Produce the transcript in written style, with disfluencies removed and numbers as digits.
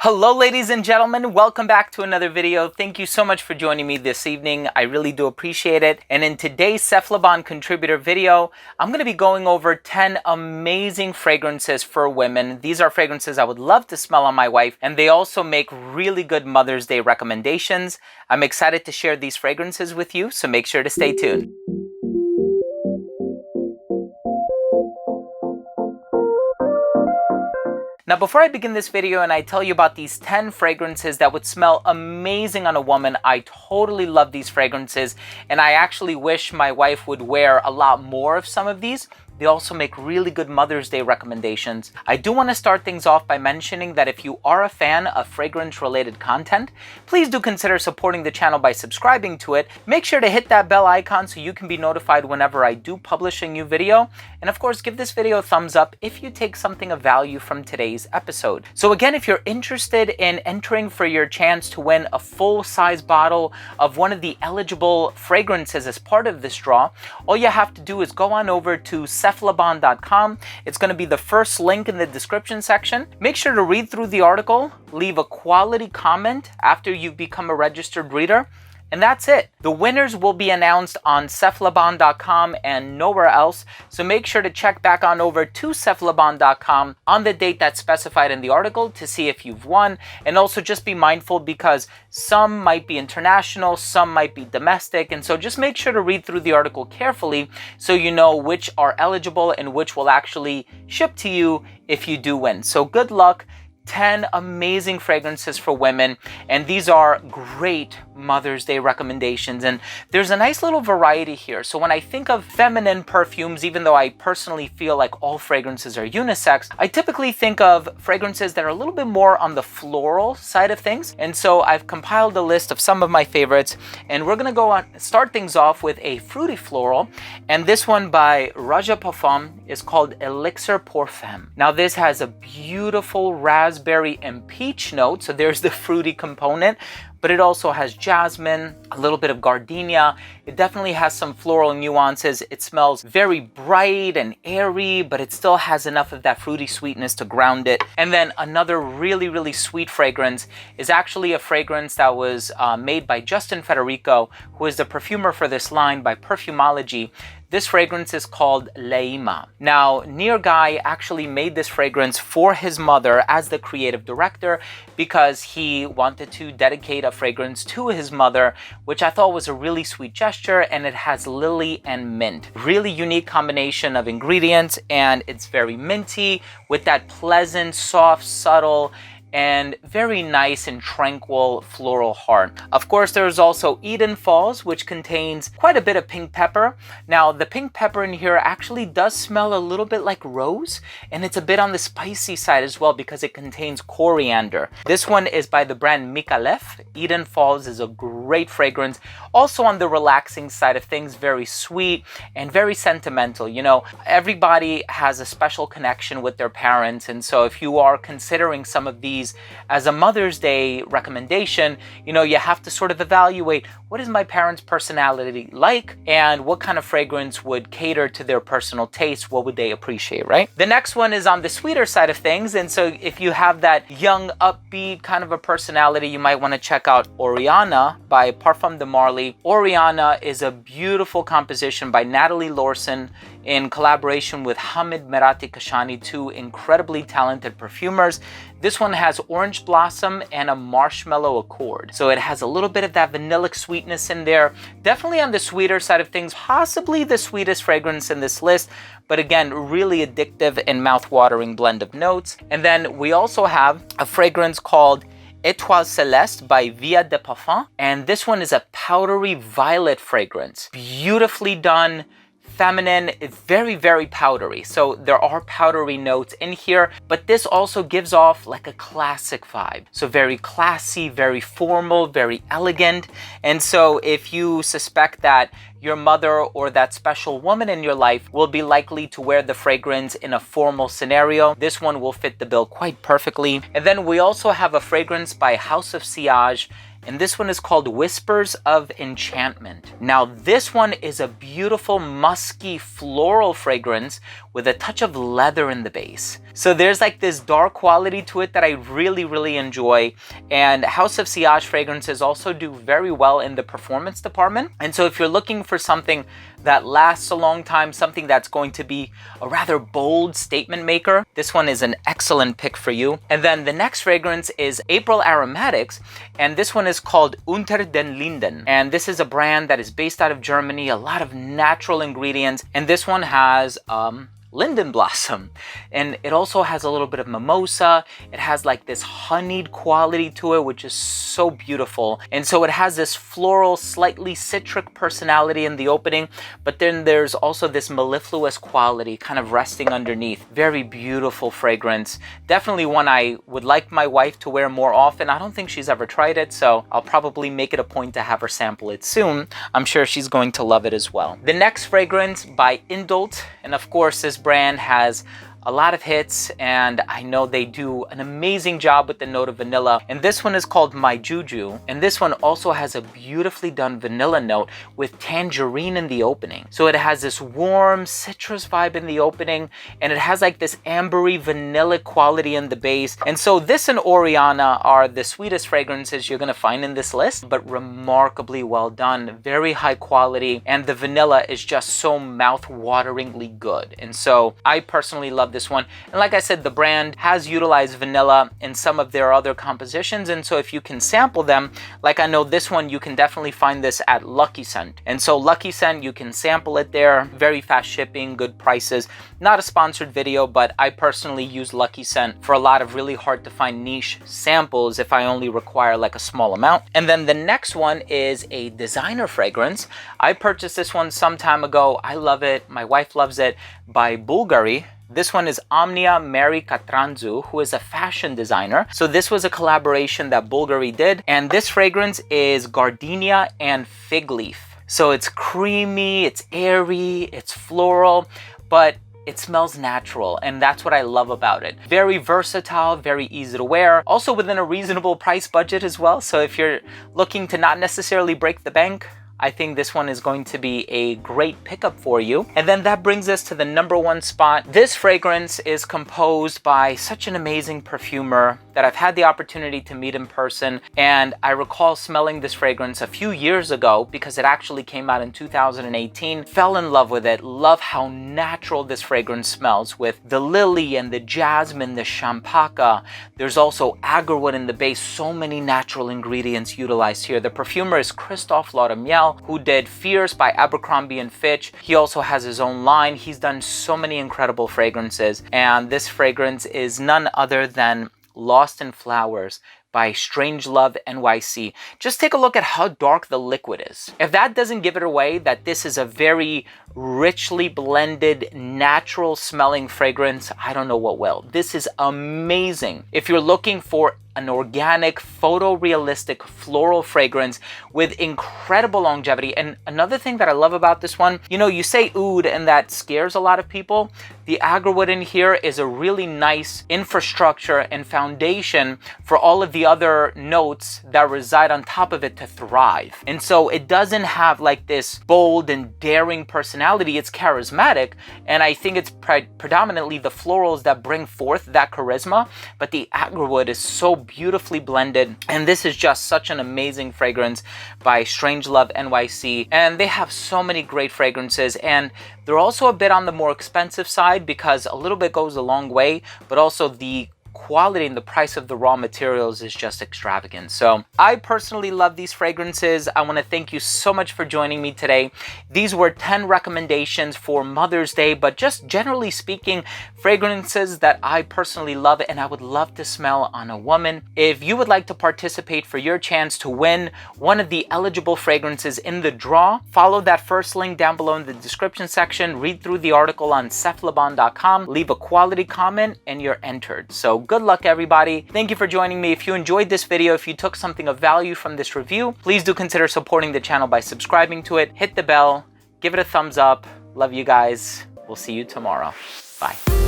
Hello ladies and gentlemen, welcome back to another video. Thank you so much for joining me this evening. I really do appreciate it. And in today's Cephalabon contributor video, I'm going to be going over 10 amazing fragrances for women. These are fragrances I would love to smell on my wife, and they also make really good Mother's Day recommendations. I'm excited to share these fragrances with you, so make sure to stay tuned. Now, before I begin this video and I tell you about these 10 fragrances that would smell amazing on a woman, I totally love these fragrances, and I actually wish my wife would wear a lot more of some of these. They also make really good Mother's Day recommendations. I do want to start things off by mentioning that if you are a fan of fragrance-related content, please do consider supporting the channel by subscribing to it. Make sure to hit that bell icon so you can be notified whenever I do publish a new video. And of course, give this video a thumbs up if you take something of value from today's episode. So again, if you're interested in entering for your chance to win a full-size bottle of one of the eligible fragrances as part of this draw, all you have to do is go on over to cephalabon.com. It's going to be the first link in the description section. Make sure to read through the article, leave a quality comment after you've become a registered reader, and that's it. The winners will be announced on cephalabon.com and nowhere else, so make sure to check back on over to cephalabon.com on the date that's specified in the article to see if you've won. And also just be mindful because some might be international, some might be domestic, and so just make sure to read through the article carefully so you know which are eligible and which will actually ship to you if you do win. So good luck. 10 amazing fragrances for women, and these are great Mother's Day recommendations, and there's a nice little variety here. So when I think of feminine perfumes, even though I personally feel like all fragrances are unisex, I typically think of fragrances that are a little bit more on the floral side of things. And so I've compiled a list of some of my favorites, and we're gonna go on start things off with a fruity floral, and this one by Raja Parfum is called Elixir pour Femme. Now this has a beautiful raspberry and peach note, so there's the fruity component, but it also has jasmine, a little bit of gardenia. It definitely has some floral nuances. It smells very bright and airy, but it still has enough of that fruity sweetness to ground it. And then another really sweet fragrance is actually a fragrance that was made by Justin Federico, who is the perfumer for this line by Perfumology. This fragrance is called Leima. Now, Nir Guy actually made this fragrance for his mother as the creative director because he wanted to dedicate a fragrance to his mother, which I thought was a really sweet gesture, and it has lily and mint. Really unique combination of ingredients, and it's very minty with that pleasant, soft, subtle, and very nice and tranquil floral heart. Of course, there's also Eden Falls, which contains quite a bit of pink pepper. Now, the pink pepper in here actually does smell a little bit like rose, and it's a bit on the spicy side as well because it contains coriander. This one is by the brand Micallef. Eden Falls is a great fragrance. Also on the relaxing side of things, very sweet and very sentimental. You know, everybody has a special connection with their parents, and so if you are considering some of these as a Mother's Day recommendation, you know, you have to sort of evaluate what is my parents' personality like and what kind of fragrance would cater to their personal taste, what would they appreciate, right? The next one is on the sweeter side of things, and so if you have that young, upbeat kind of a personality, you might want to check out Oriana by Parfum de Marly. Oriana is a beautiful composition by Natalie Lorson in collaboration with Hamid Merati Kashani, two incredibly talented perfumers. This one has orange blossom and a marshmallow accord. So it has a little bit of that vanillic sweetness in there. Definitely on the sweeter side of things, possibly the sweetest fragrance in this list, but again, really addictive and mouth-watering blend of notes. And then we also have a fragrance called Étoile Céleste by Via de Parfum. And this one is a powdery violet fragrance. Beautifully done, feminine, very powdery. So there are powdery notes in here, but this also gives off like a classic vibe. So very classy, very formal, very elegant. And so if you suspect that your mother or that special woman in your life will be likely to wear the fragrance in a formal scenario, this one will fit the bill quite perfectly. And then we also have a fragrance by House of Sillage, and this one is called Whispers of Enchantment. Now this one is a beautiful musky floral fragrance with a touch of leather in the base. So there's like this dark quality to it that I really enjoy. And House of Sillage fragrances also do very well in the performance department. And so if you're looking for something that lasts a long time, something that's going to be a rather bold statement maker, this one is an excellent pick for you. And then the next fragrance is April Aromatics, and this one is called Unter den Linden. And this is a brand that is based out of Germany, a lot of natural ingredients, and this one has linden blossom, and it also has a little bit of mimosa. It has like this honeyed quality to it, which is so beautiful. And so it has this floral, slightly citric personality in the opening, but then there's also this mellifluous quality kind of resting underneath. Very beautiful fragrance. Definitely one I would like my wife to wear more often. I don't think she's ever tried it, so I'll probably make it a point to have her sample it soon. I'm sure she's going to love it as well. The next fragrance by Indult, and of course this brand has a lot of hits, and I know they do an amazing job with the note of vanilla. And this one is called My Juju, and this one also has a beautifully done vanilla note with tangerine in the opening. So it has this warm citrus vibe in the opening, and it has like this ambery vanilla quality in the base. And so this and Oriana are the sweetest fragrances you're gonna find in this list, but remarkably well done, very high quality, and the vanilla is just so mouth-wateringly good. And so I personally love this one. And like I said, the brand has utilized vanilla in some of their other compositions, and so if you can sample them, like I know this one, you can definitely find this at Lucky Scent. And so Lucky Scent, you can sample it there, very fast shipping, good prices. Not a sponsored video, but I personally use Lucky Scent for a lot of really hard to find niche samples if I only require like a small amount. And then the next one is a designer fragrance. I purchased this one some time ago. I love it. My wife loves it, by Bulgari. This one is Omnia Mary Katranzu, who is a fashion designer. So this was a collaboration that Bulgari did, and this fragrance is Gardenia and Fig Leaf. So it's creamy, it's airy, it's floral, but it smells natural, and that's what I love about it. Very versatile, very easy to wear, also within a reasonable price budget as well. So if you're looking to not necessarily break the bank, I think this one is going to be a great pickup for you. And then that brings us to the #1 spot. This fragrance is composed by such an amazing perfumer that I've had the opportunity to meet in person. And I recall smelling this fragrance a few years ago because it actually came out in 2018. Fell in love with it. Love how natural this fragrance smells with the lily and the jasmine, the champaca. There's also agarwood in the base. So many natural ingredients utilized here. The perfumer is Christophe Laudamiel, who did Fierce by Abercrombie & Fitch. He also has his own line. He's done so many incredible fragrances, and this fragrance is none other than Lost in Flowers by Strangelove NYC. Just take a look at how dark the liquid is. If that doesn't give it away that this is a very richly blended, natural smelling fragrance, I don't know what will. This is amazing. If you're looking for an organic, photorealistic floral fragrance with incredible longevity. And another thing that I love about this one, you know, you say oud and that scares a lot of people. The agarwood in here is a really nice infrastructure and foundation for all of the other notes that reside on top of it to thrive. And so it doesn't have like this bold and daring personality. It's charismatic, and I think it's predominantly the florals that bring forth that charisma, but the agarwood is so beautifully blended, and this is just such an amazing fragrance by Strangelove NYC. And they have so many great fragrances, and they're also a bit on the more expensive side because a little bit goes a long way, but also the quality and the price of the raw materials is just extravagant. So I personally love these fragrances. I want to thank you so much for joining me today. These were 10 recommendations for Mother's Day, but just generally speaking, fragrances that I personally love and I would love to smell on a woman. If you would like to participate for your chance to win one of the eligible fragrances in the draw, follow that first link down below in the description section, read through the article on cephalabon.com, leave a quality comment, and you're entered. So good luck, everybody. Thank you for joining me. If you enjoyed this video, if you took something of value from this review, please do consider supporting the channel by subscribing to it. Hit the bell, give it a thumbs up. Love you guys. We'll see you tomorrow. Bye.